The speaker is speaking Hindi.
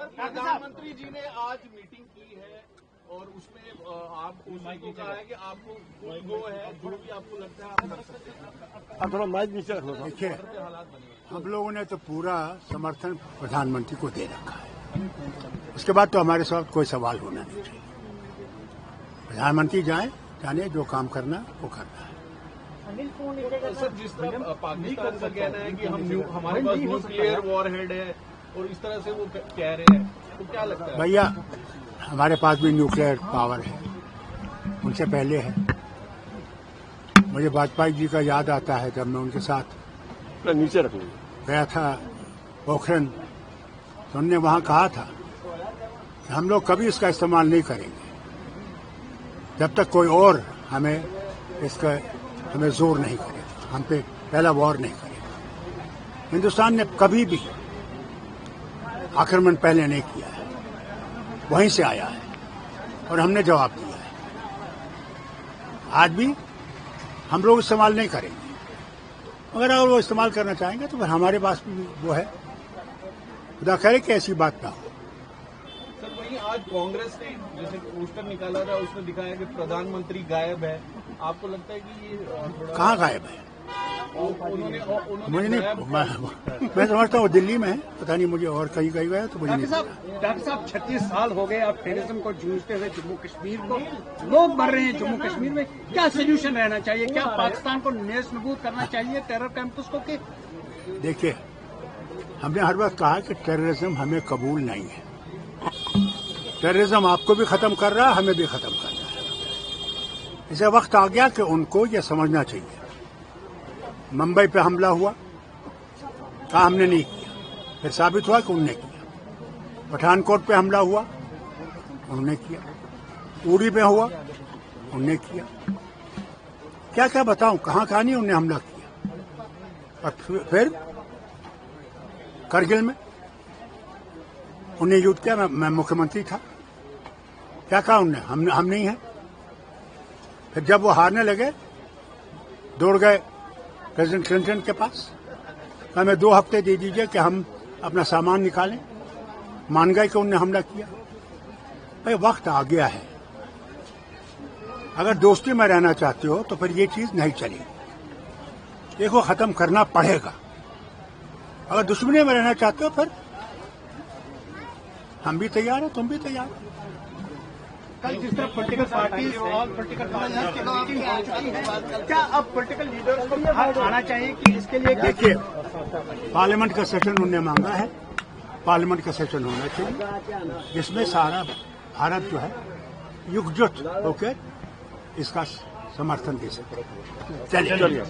प्रधानमंत्री जी ने आज मीटिंग की है और उसमें आपको कहा है कि आपको गो है, जो भी आपको लगता है आप कर सकते हैं। अब थोड़ा माइक नीचे रखो। देखिए, हम लोगों ने तो पूरा समर्थन प्रधानमंत्री को दे रखा है। उसके बाद तो हमारे साथ कोई सवाल होना नहीं चाहिए। प्रधानमंत्री जाने जो काम करना वो करना है। सर, जिस तरह पाकिस्तान का कहना है कि हमारे पास न्यूक्लियर वॉरहेड है और इस तरह से वो कह रहे हैं, तो क्या लगता है? भैया, हमारे पास भी न्यूक्लियर पावर है, उनसे पहले है। मुझे वाजपेयी जी का याद आता है जब मैं उनके साथ नीचे रखो गया था पोखरण, तो उन्होंने वहां कहा था कि हम लोग कभी इसका इस्तेमाल नहीं करेंगे जब तक कोई और हमें जोर नहीं करेगा, हम पे पहला वॉर नहीं करेगा। हिंदुस्तान ने कभी भी आक्रमण पहले नहीं किया है, वहीं से आया है और हमने जवाब दिया है। आज भी हम लोग इस्तेमाल नहीं करेंगे, अगर वो इस्तेमाल करना चाहेंगे तो फिर हमारे पास भी वो है। खुदा करे कि ऐसी बात ना हो। सर, वहीं आज कांग्रेस ने जैसे पोस्टर निकाला था, उसमें दिखाया कि प्रधानमंत्री गायब है। आपको लगता है कि ये कहाँ गायब है? मुझे नहीं, मैं समझता हूँ दिल्ली में है, पता नहीं मुझे और कहीं गया तो मुझे नहीं। डॉक्टर साहब 36 साल हो गए आप टेररिज्म को जूझते हुए जम्मू कश्मीर को, लोग मर रहे हैं जम्मू कश्मीर में, क्या सोल्यूशन रहना चाहिए? क्या पाकिस्तान को नेस्तनाबूद करना चाहिए टेरर कैंपस को? के देखिए, हमने हर वक्त कहा कि टेररिज्म हमें कबूल नहीं है। टेररिज्म आपको भी खत्म कर रहा है, हमें भी खत्म कर रहा है। इसे वक्त आ गया कि उनको यह समझना चाहिए। मुंबई पे हमला हुआ, कहा हमने नहीं किया, फिर साबित हुआ कि उन्होंने किया। पठानकोट पे हमला हुआ, उन्होंने किया। उड़ी पे हुआ, उन्होंने किया। क्या क्या बताऊं, कहां कहां नहीं उन्होंने हमला किया। और फिर करगिल में उन्हें युद्ध किया। मैं मुख्यमंत्री था, क्या कहा उन्होंने? हम नहीं है। फिर जब वो हारने लगे, दौड़ गए प्रेसिडेंट क्लिंटन के पास, हमें 2 हफ्ते दे दीजिए कि हम अपना सामान निकालें। मान गए कि उन्होंने हमला किया। भाई, वक्त आ गया है। अगर दोस्ती में रहना चाहते हो तो फिर ये चीज नहीं चलेगी, देखो खत्म करना पड़ेगा। अगर दुश्मनी में रहना चाहते हो फिर हम भी तैयार हैं, तुम भी तैयार हो। कल जिस तरह political party all political party की मीटिंग हो चुकी है, क्या अब पॉलिटिकल लीडर्स को बाहर आना चाहिए कि इसके लिए? देखिए, पार्लियामेंट का सेशन उन्होंने मांगा है, पार्लियामेंट का सेशन होना चाहिए जिसमें सारा भारत जो है एकजुट होकर इसका समर्थन दे सके। चलिए।